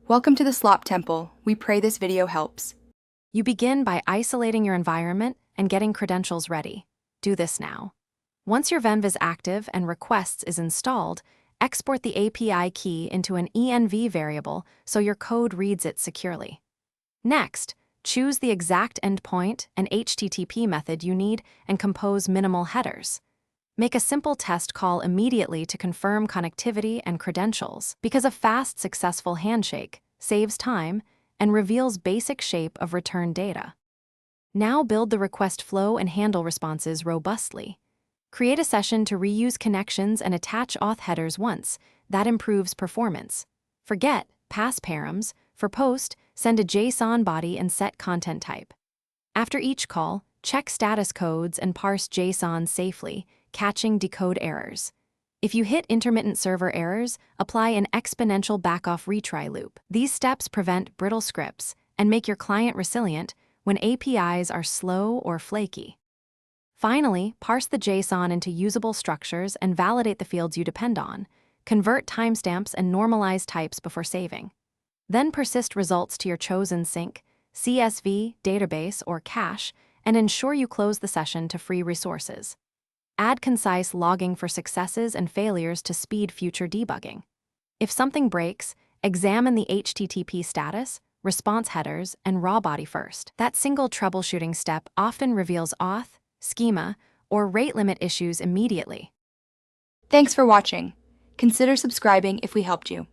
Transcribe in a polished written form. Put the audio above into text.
Welcome to the Slop Temple. We pray this video helps. You begin by isolating your environment and getting credentials ready. Do this now. Once your Venv is active and requests is installed, export the API key into an env variable so your code reads it securely. Next, choose the exact endpoint and HTTP method you need and compose minimal headers. Make a simple test call immediately to confirm connectivity and credentials, because a fast, successful handshake saves time and reveals basic shape of return data. Now build the request flow and handle responses robustly. Create a session to reuse connections and attach auth headers once. That improves performance. Forget pass params. For post, send a JSON body and set content type. After each call, check status codes and parse JSON safely, catching decode errors. If you hit intermittent server errors, apply an exponential backoff retry loop. These steps prevent brittle scripts and make your client resilient when APIs are slow or flaky. Finally, parse the JSON into usable structures and validate the fields you depend on. Convert timestamps and normalize types before saving. Then persist results to your chosen sink, CSV, database, or cache, and ensure you close the session to free resources. Add concise logging for successes and failures to speed future debugging. If something breaks, examine the HTTP status, response headers, and raw body first. That single troubleshooting step often reveals auth, schema, or rate limit issues immediately. Thanks for watching. Consider subscribing if we helped you.